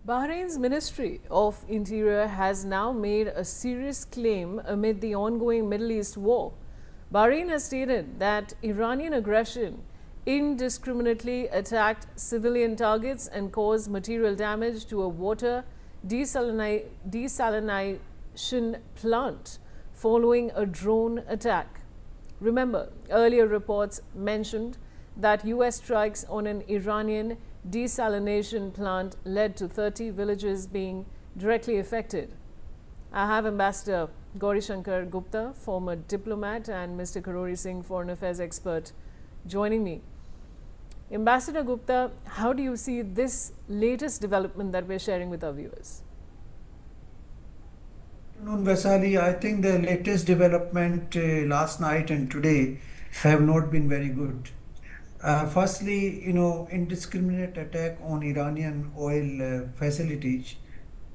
Bahrain's Ministry of Interior has now made a serious claim amid the ongoing Middle East war. Bahrain has stated that Iranian aggression indiscriminately attacked civilian targets and caused material damage to a water desalination plant following a drone attack. Remember, earlier reports mentioned that US strikes on an Iranian desalination plant led to 30 villages being directly affected. I have Ambassador Gauri Shankar Gupta, former diplomat, and Mr. Karori Singh, foreign affairs expert, joining me. Ambassador Gupta, how do you see this latest development that we're sharing with our viewers? Vaisali, I think the latest development last night and today have not been very good. Firstly, indiscriminate attack on Iranian oil facilities,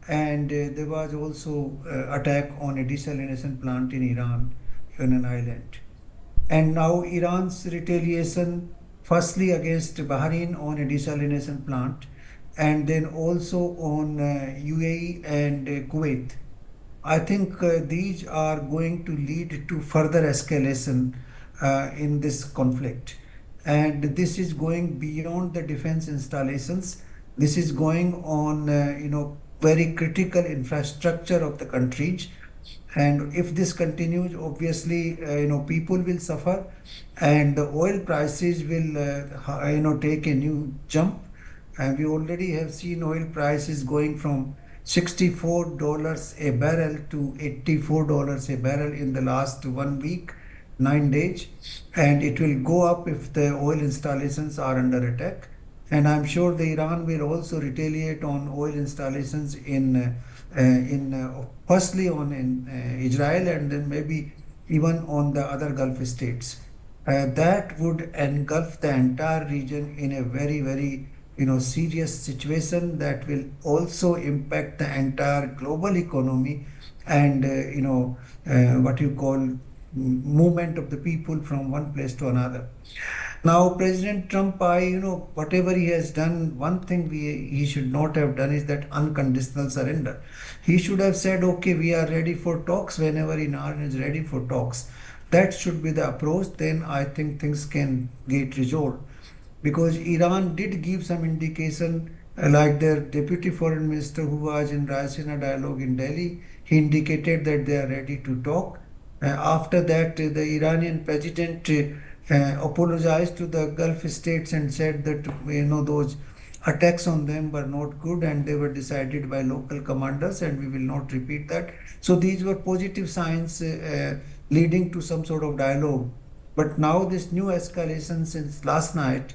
and there was also attack on a desalination plant in Iran, on an island. And now Iran's retaliation, firstly against Bahrain on a desalination plant, and then also on UAE and Kuwait. I think these are going to lead to further escalation in this conflict. And this is going beyond the defense installations. This is going on, very critical infrastructure of the countries. And if this continues, obviously, people will suffer, and the oil prices will, take a new jump. And we already have seen oil prices going from $64 a barrel to $84 a barrel in the last 1 week, 9 days, and it will go up if the oil installations are under attack. And I'm sure the Iran will also retaliate on oil installations firstly on Israel, and then maybe even on the other Gulf states. That would engulf the entire region in a very, very serious situation that will also impact the entire global economy and what you call movement of the people from one place to another. Now, President Trump, whatever he has done, one thing he should not have done is that unconditional surrender. He should have said, okay, we are ready for talks whenever Iran is ready for talks. That should be the approach. Then I think things can get resolved. Because Iran did give some indication, like their deputy foreign minister who was in Raisina dialogue in Delhi, he indicated that they are ready to talk. After that, the Iranian president apologized to the Gulf states and said that those attacks on them were not good and they were decided by local commanders and we will not repeat that. So these were positive signs leading to some sort of dialogue. But now this new escalation since last night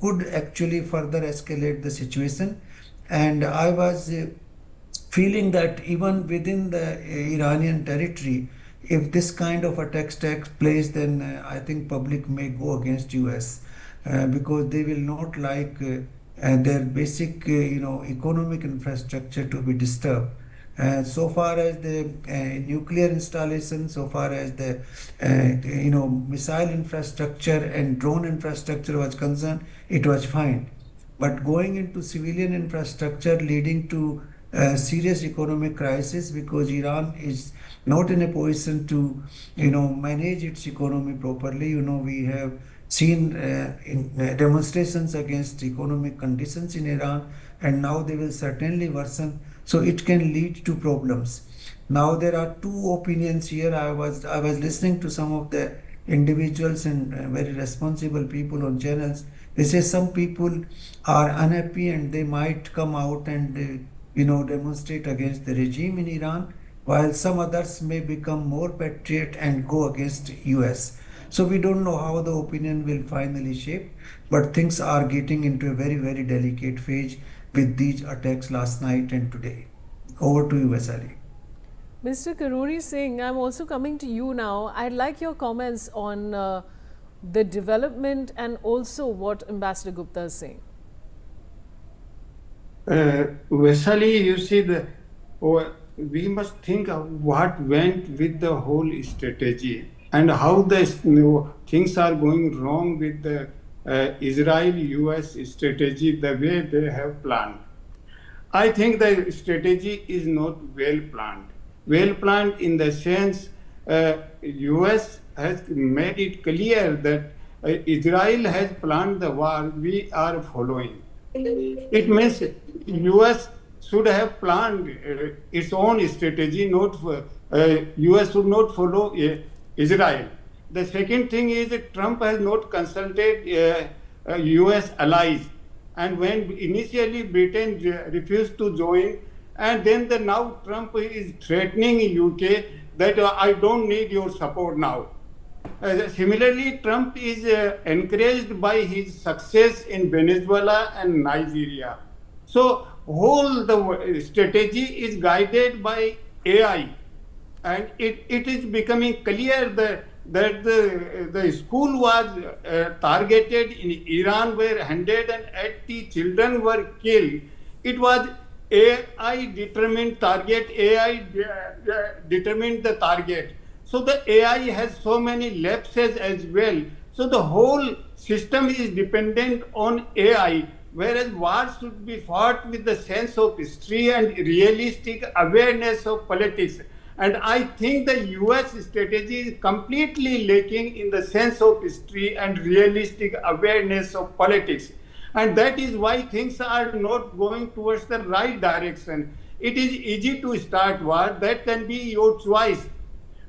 could actually further escalate the situation. And I was feeling that even within the Iranian territory, if this kind of attacks takes place, then I think public may go against US because they will not like their basic, economic infrastructure to be disturbed. So far as the nuclear installation, so far as the missile infrastructure and drone infrastructure was concerned, it was fine. But going into civilian infrastructure leading to serious economic crisis because Iran is not in a position to manage its economy properly. We have seen demonstrations against economic conditions in Iran, and now they will certainly worsen. So it can lead to problems. Now there are two opinions here. I was listening to some of the individuals and very responsible people on channels. They say some people are unhappy and they might come out and demonstrate against the regime in Iran, while some others may become more patriot and go against US. So we don't know how the opinion will finally shape, but things are getting into a very, very delicate phase with these attacks last night and today. Over to you, Vaisali. Mr. Karori Singh, I'm also coming to you now. I'd like your comments on the development and also what Ambassador Gupta is saying. Vaisali, you see, we must think of what went with the whole strategy and how the things are going wrong with the Israel-US strategy, the way they have planned. I think the strategy is not well planned. Well planned in the sense US has made it clear that Israel has planned the war, we are following. It means US should have planned its own strategy, not US should not follow Israel. The second thing is that Trump has not consulted US allies. And when initially Britain refused to join, and then now Trump is threatening UK that I don't need your support now. Similarly, Trump is encouraged by his success in Venezuela and Nigeria. So, whole the strategy is guided by AI, and it is becoming clear that the school was targeted in Iran, where 180 children were killed. It was AI determined target. AI determined the target. So the AI has so many lapses as well. So the whole system is dependent on AI, whereas war should be fought with the sense of history and realistic awareness of politics. And I think the US strategy is completely lacking in the sense of history and realistic awareness of politics. And that is why things are not going towards the right direction. It is easy to start war, that can be your choice.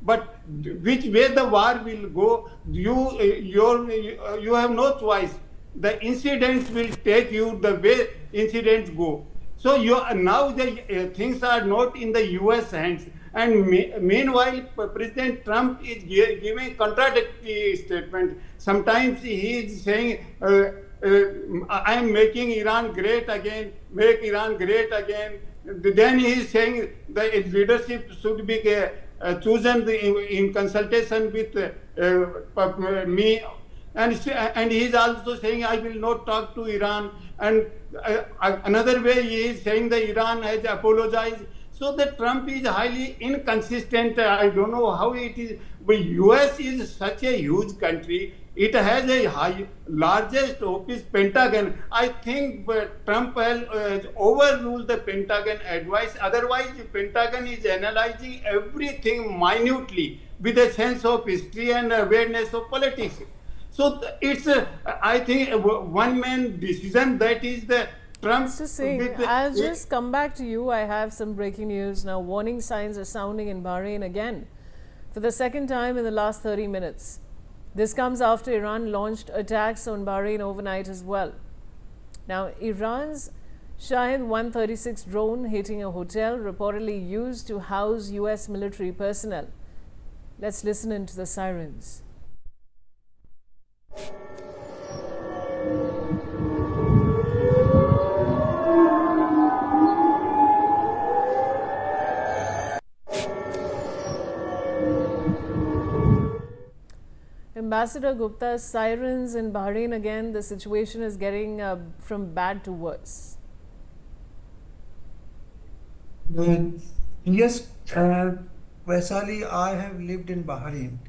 But which way the war will go, you have no choice. The incidents will take you the way incidents go. So now the things are not in the US hands. And meanwhile, President Trump is giving contradictory statements. Sometimes he is saying, I am making Iran great again, make Iran great again. Then he is saying the leadership should be chosen in consultation with me. And he is also saying, I will not talk to Iran. And another way he is saying that Iran has apologized. So the Trump is highly inconsistent. I don't know how it is. But US is such a huge country. It has a largest office, Pentagon. I think Trump has overruled the Pentagon advice. Otherwise, the Pentagon is analyzing everything minutely with a sense of history and awareness of politics. So it's, I think, a one-man decision that is the Trump. Mr. Singh, I'll just come back to you. I have some breaking news now. Warning signs are sounding in Bahrain again for the second time in the last 30 minutes. This comes after Iran launched attacks on Bahrain overnight as well. Now, Iran's Shahid 136 drone hitting a hotel reportedly used to house US military personnel. Let's listen into the sirens. Ambassador Gupta, sirens in Bahrain again. The situation is getting from bad to worse. Yes, Vaisali, I have lived in Bahrain.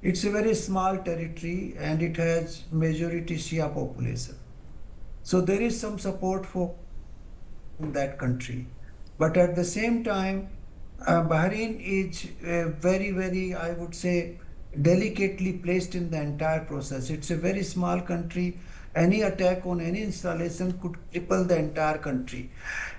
It's a very small territory and it has majority Shia population. So there is some support for that country. But at the same time, Bahrain is very, I would say, delicately placed in the entire process. It's a very small country. Any attack on any installation could cripple the entire country.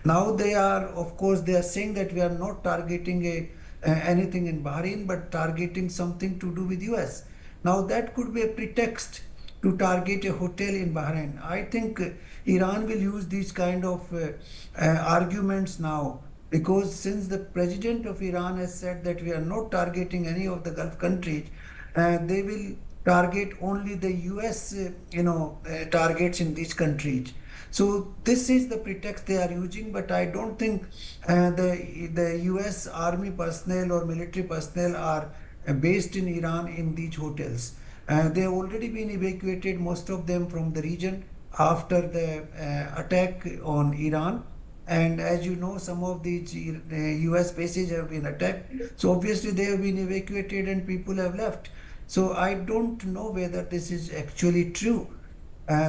Now they are, of course, they are saying that we are not targeting anything in Bahrain, but targeting something to do with US. Now that could be a pretext to target a hotel in Bahrain. I think Iran will use these kind of arguments now, because since the president of Iran has said that we are not targeting any of the Gulf countries, they will target only the US, targets in these countries. So this is the pretext they are using, but I don't think the US army personnel or military personnel are based in Iran in these hotels. They have already been evacuated, most of them from the region after the attack on Iran. And as you know, some of these US bases have been attacked. So obviously they have been evacuated and people have left. So I don't know whether this is actually true.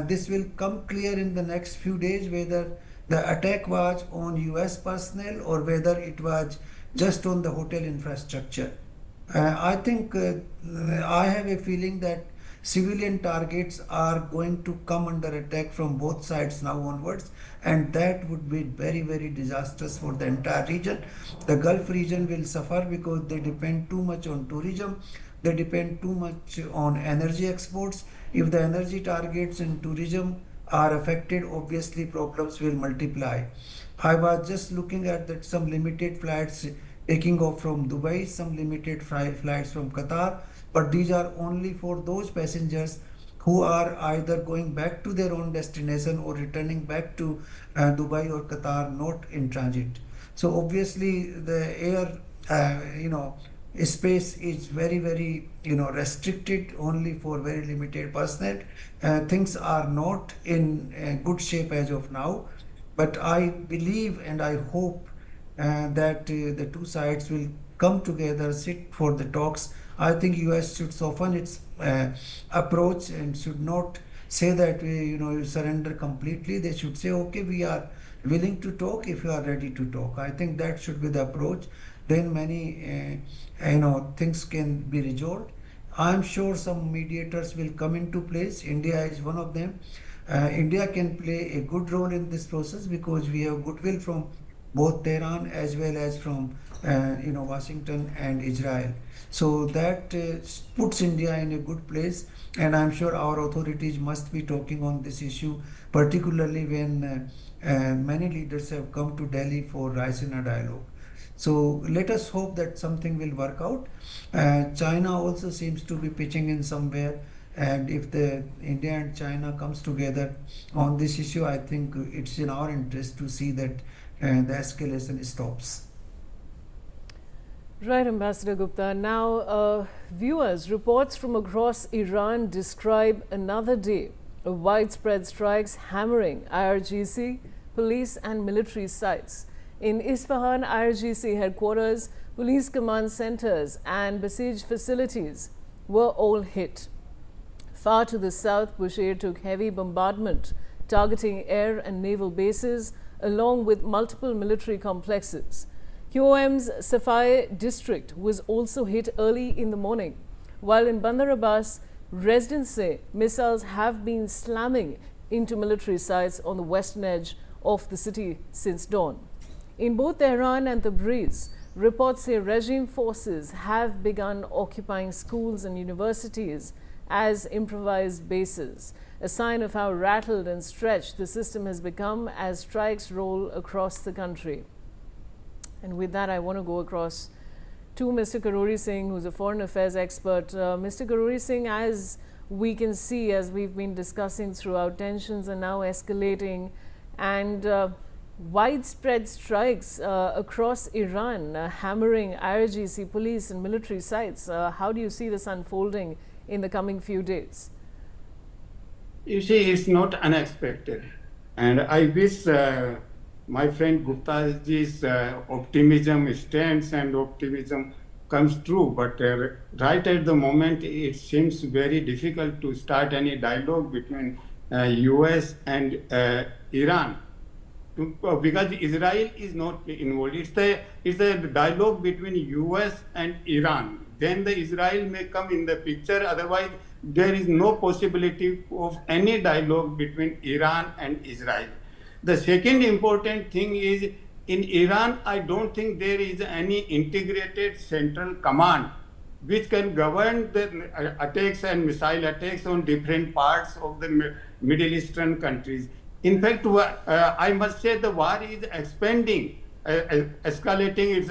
This will come clear in the next few days, whether the attack was on US personnel or whether it was just on the hotel infrastructure. I think I have a feeling that civilian targets are going to come under attack from both sides now onwards, and that would be very, very disastrous for the entire region. The Gulf region will suffer because they depend too much on tourism, they depend too much on energy exports. If the energy targets and tourism are affected, obviously problems will multiply. I was just looking at that some limited flights taking off from Dubai, some limited flights from Qatar, but these are only for those passengers who are either going back to their own destination or returning back to Dubai or Qatar, not in transit. So obviously the air, space is very, very, restricted only for very limited personnel. Things are not in good shape as of now, but I believe and I hope that the two sides will come together, sit for the talks. I think US should soften its approach and should not say that we, you surrender completely. They should say, okay, we are willing to talk if you are ready to talk. I think that should be the approach. Then many, things can be resolved. I'm sure some mediators will come into place. India is one of them. India can play a good role in this process because we have goodwill from both Tehran as well as from Washington and Israel. So that puts India in a good place, and I'm sure our authorities must be talking on this issue, particularly when many leaders have come to Delhi for Raisina dialogue. So let us hope that something will work out. China also seems to be pitching in somewhere, and if the India and China comes together on this issue, I think it's in our interest to see that the escalation stops. Right, Ambassador Gupta. Now, viewers, reports from across Iran describe another day of widespread strikes hammering IRGC, police and military sites. In Isfahan, IRGC headquarters, police command centers and besieged facilities were all hit. Far to the south, Bushehr took heavy bombardment, targeting air and naval bases, along with multiple military complexes. QOM's Safai district was also hit early in the morning, while in Bandar Abbas, residents say missiles have been slamming into military sites on the western edge of the city since dawn. In both Tehran and Tabriz, reports say regime forces have begun occupying schools and universities as improvised bases, a sign of how rattled and stretched the system has become as strikes roll across the country. And with that, I want to go across to Mr. Karori Singh, who's a foreign affairs expert. Mr. Karori Singh, as we can see, as we've been discussing throughout, tensions are now escalating, and widespread strikes across Iran, hammering IRGC police and military sites. How do you see this unfolding in the coming few days? You see, it's not unexpected. And I wish my friend Guptaji's optimism stands and optimism comes true. But right at the moment, it seems very difficult to start any dialogue between US and Iran. Because Israel is not involved. It's a dialogue between US and Iran. Then the Israel may come in the picture. Otherwise, there is no possibility of any dialogue between Iran and Israel. The second important thing is, in Iran, I don't think there is any integrated central command which can govern the attacks and missile attacks on different parts of the Middle Eastern countries. In fact, I must say the war is expanding, escalating. It's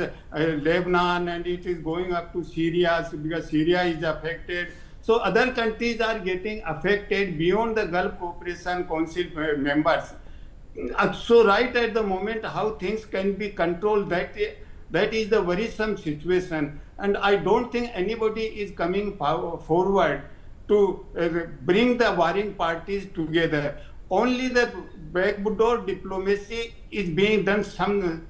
Lebanon, and it is going up to Syria because Syria is affected. So other countries are getting affected beyond the Gulf Cooperation Council members. So right at the moment, how things can be controlled, that is the worrisome situation. And I don't think anybody is coming forward to bring the warring parties together. Only the backdoor diplomacy is being done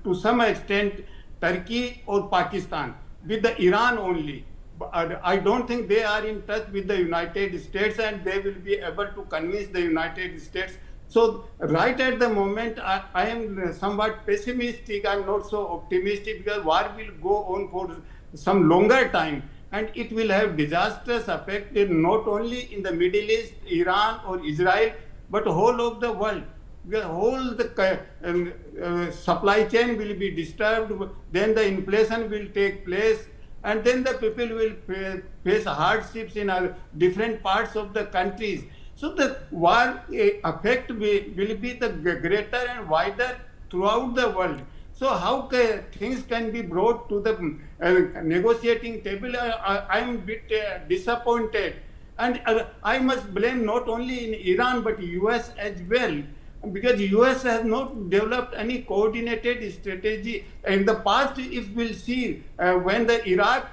to some extent, Turkey or Pakistan, with the Iran only. I don't think they are in touch with the United States, and they will be able to convince the United States So right at the moment, I am somewhat pessimistic. I'm not so optimistic because war will go on for some longer time, and it will have disastrous effect not only in the Middle East, Iran or Israel, but whole of the world. The whole supply chain will be disturbed. Then the inflation will take place, and then the people will face hardships in different parts of the countries. So the war effect will be the greater and wider throughout the world. So how things can be brought to the negotiating table? I am a bit disappointed, and I must blame not only in Iran but US as well, because US has not developed any coordinated strategy. In the past, if we'll see when the Iraq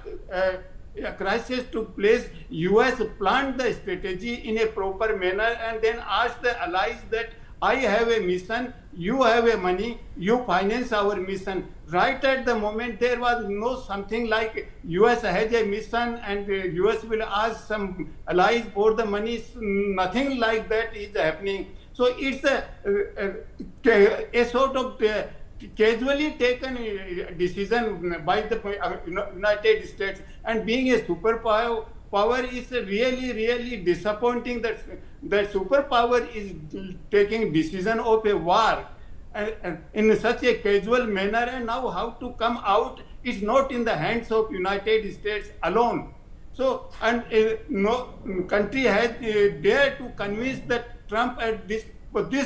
crisis took place, US planned the strategy in a proper manner and then asked the allies that I have a mission, you have a money, you finance our mission. Right at the moment, there was no something like US has a mission and US will ask some allies for the money. Nothing like that is happening. So it's a sort of casually taken decision by the United States, and being a superpower is really disappointing that the superpower is taking decision of a war in such a casual manner, and now how to come out is not in the hands of United States alone. So, and no country has dared to convince that Trump at this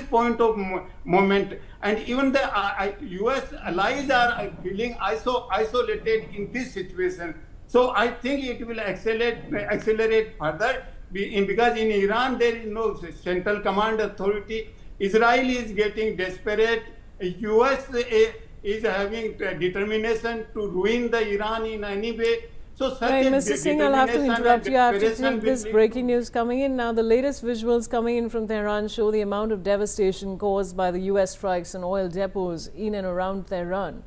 point of moment, and even the US allies are feeling isolated in this situation. So I think it will accelerate further, because in Iran there is no central command authority. Israel is getting desperate. US is having determination to ruin the Iran in any way. So such right, a Mr. Singh, I'll have to interrupt you. I have to desperation take this breaking news coming in. Now, the latest visuals coming in from Tehran show the amount of devastation caused by the US strikes on oil depots in and around Tehran.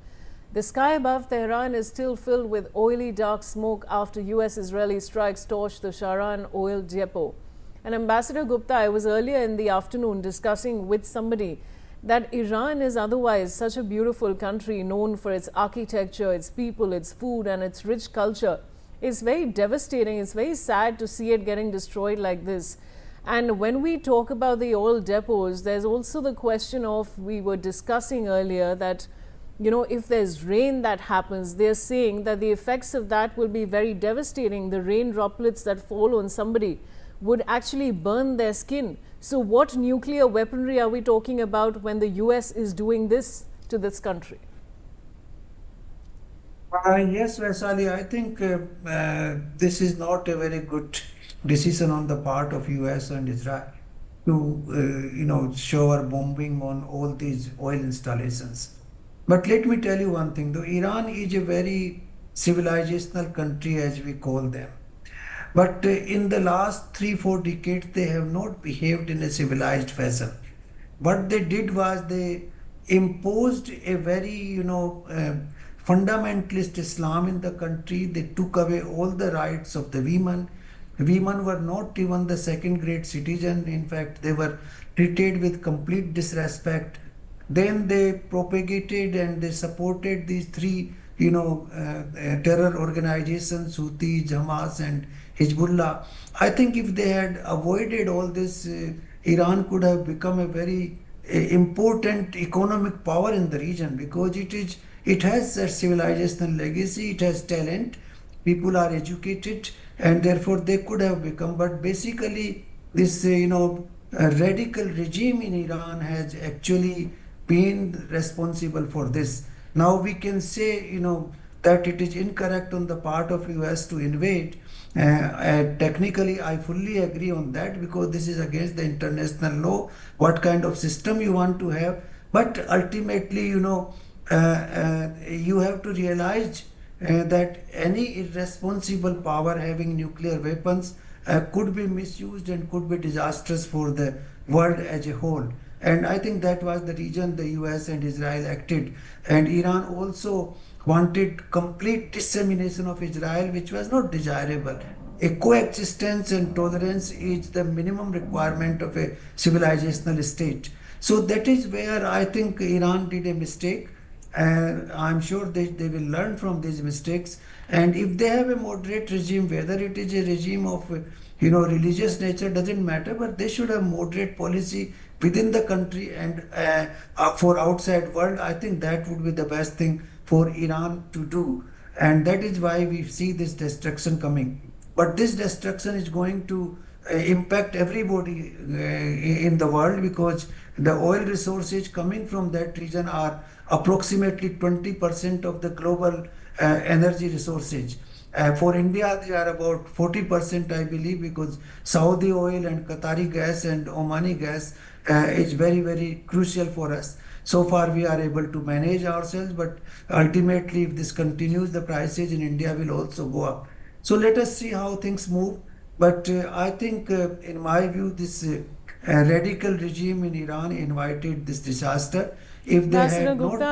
The sky above Tehran is still filled with oily dark smoke after US-Israeli strikes torched the Sirens oil depot. And Ambassador Gupta, I was earlier in the afternoon discussing with somebody that Iran is otherwise such a beautiful country known for its architecture, its people, its food and its rich culture. It's very devastating. It's very sad to see it getting destroyed like this. And when we talk about the oil depots, there's also the question of, we were discussing earlier that, you know, if there's rain that happens, they're saying that the effects of that will be very devastating. The rain droplets that fall on somebody would actually burn their skin. So what nuclear weaponry are we talking about when the US is doing this to this country? Yes, Vaisali, I think this is not a very good decision on the part of US and Israel to, shower bombing on all these oil installations. But let me tell you one thing, though, Iran is a very civilizational country, as we call them. But in the last 3-4 decades, they have not behaved in a civilized fashion. What they did was they imposed a very, fundamentalist Islam in the country. They took away all the rights of the women. Women were not even the second-grade citizen. In fact, they were treated with complete disrespect. Then they propagated and they supported these three, terror organizations, Houthis, Hamas, and Hezbollah. I think if they had avoided all this, Iran could have become a very important economic power in the region, because it has a civilizational legacy, it has talent, people are educated, and therefore they could have become. But basically, this radical regime in Iran has actually been responsible for this. Now we can say, that it is incorrect on the part of US to invade. Technically, I fully agree on that, because this is against the international law, what kind of system you want to have. But ultimately, you have to realize that any irresponsible power having nuclear weapons could be misused and could be disastrous for the world as a whole. And I think that was the reason the US and Israel acted. And Iran also wanted complete dissemination of Israel, which was not desirable. a coexistence and tolerance is the minimum requirement of a civilizational state. So that is where I think Iran did a mistake. I'm sure they will learn from these mistakes. And if they have a moderate regime, whether it is a regime of religious nature, doesn't matter, but they should have moderate policy within the country and for outside world. I think that would be the best thing for Iran to do. And that is why we see this destruction coming. But this destruction is going to impact everybody in the world, because the oil resources coming from that region are approximately 20% of the global energy resources. For India, they are about 40%, I believe, because Saudi oil and Qatari gas and Omani gas is very, very crucial for us. So far, we are able to manage ourselves, but ultimately, if this continues, the prices in India will also go up. So let us see how things move. But I think, in my view, this radical regime in Iran invited this disaster. If they Ambassador had not Gupta,